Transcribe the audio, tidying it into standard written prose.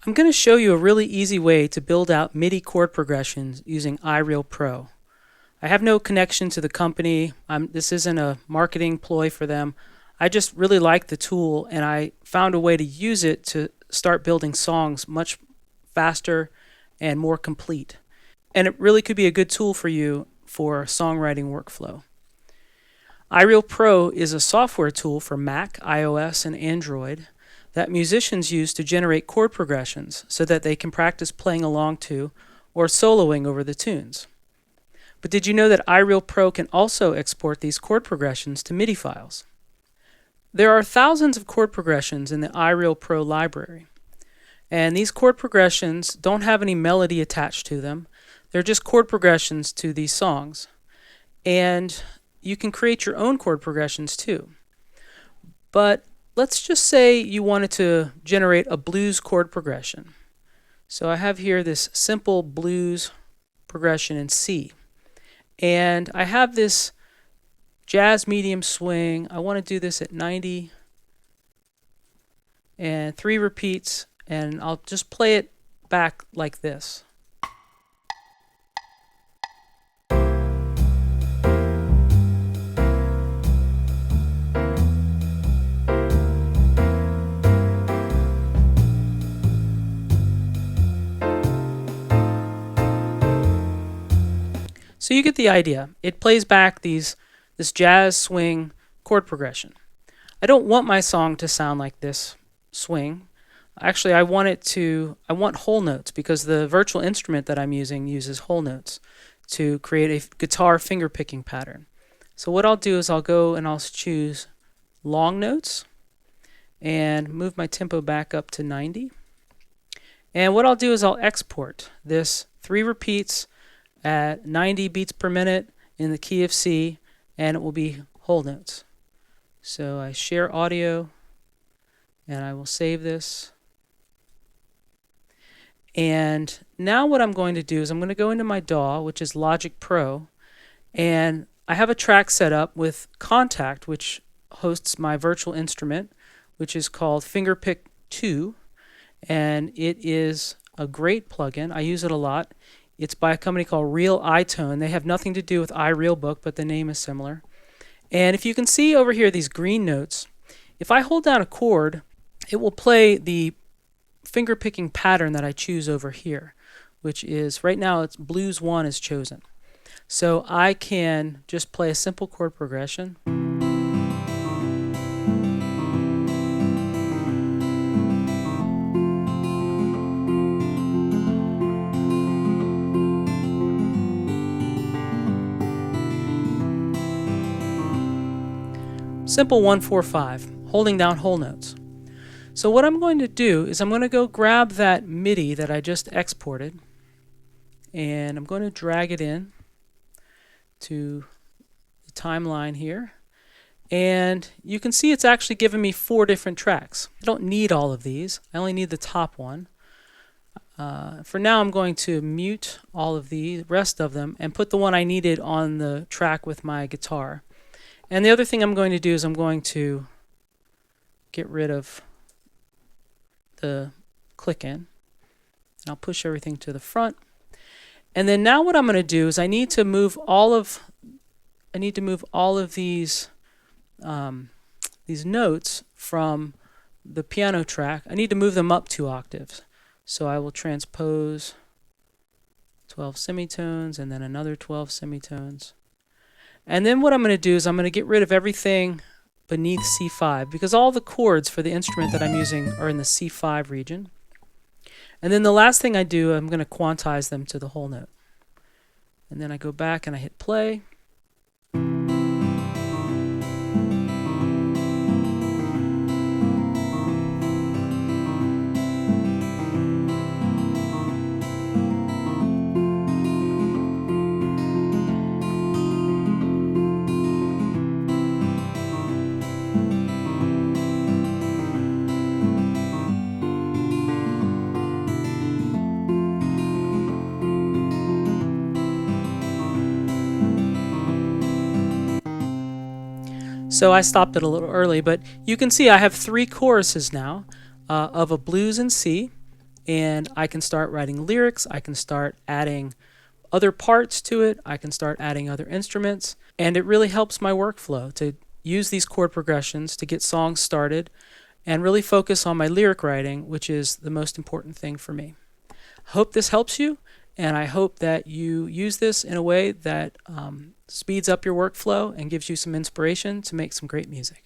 I'm going to show you a really easy way to build out MIDI chord progressions using iRealPro. I have no connection to the company. This isn't a marketing ploy for them. I just really like the tool, and I found a way to use it to start building songs much faster and more complete. And it really could be a good tool for you for songwriting workflow. iRealPro is a software tool for Mac, iOS, and Android that musicians use to generate chord progressions so that they can practice playing along to or soloing over the tunes. But did you know that iRealPro can also export these chord progressions to MIDI files? There are thousands of chord progressions in the iRealPro library, and these chord progressions don't have any melody attached to them. They're just chord progressions to these songs. And you can create your own chord progressions too. But let's just say you wanted to generate a blues chord progression. So I have here this simple blues progression in C. And I have this jazz medium swing. I want to do this at 90 and 3 repeats, and I'll just play it back like this. So you get the idea. It plays back this jazz swing chord progression. I don't want my song to sound like this swing. Actually, I want whole notes, because the virtual instrument that I'm using uses whole notes to create a guitar finger picking pattern. So what I'll do is I'll go and I'll choose long notes and move my tempo back up to 90. And what I'll do is I'll export this 3 repeats at 90 beats per minute in the key of C, and it will be whole notes. So I share audio, and I will save this. And now what I'm going to do is I'm going to go into my DAW, which is Logic Pro, and I have a track set up with Contact, which hosts my virtual instrument, which is called Fingerpick 2, and it is a great plugin. I use it a lot. It's by a company called Real iTone. They have nothing to do with iRealBook, but the name is similar. And if you can see over here these green notes, if I hold down a chord, it will play the finger picking pattern that I choose over here, which is, right now it's Blues 1 is chosen. So I can just play a simple chord progression. Simple 1-4-5, holding down whole notes. So what I'm going to do is I'm going to go grab that MIDI that I just exported, and I'm going to drag it in to the timeline here. And you can see it's actually given me 4 different tracks. I don't need all of these. I only need the top one. For now, I'm going to mute all of the rest of them and put the one I needed on the track with my guitar. And the other thing I'm going to do is I'm going to get rid of the click in. And I'll push everything to the front. And then now what I'm going to do is I need to move all of these notes from the piano track. I need to move them up 2 octaves. So I will transpose 12 semitones and then another 12 semitones. And then what I'm going to do is I'm going to get rid of everything beneath C5, because all the chords for the instrument that I'm using are in the C5 region. And then the last thing I do, I'm going to quantize them to the whole note. And then I go back and I hit play. So I stopped it a little early, but you can see I have 3 choruses now of a blues in C, and I can start writing lyrics, I can start adding other parts to it, I can start adding other instruments, and it really helps my workflow to use these chord progressions to get songs started and really focus on my lyric writing, which is the most important thing for me. Hope this helps you, and I hope that you use this in a way that speeds up your workflow and gives you some inspiration to make some great music.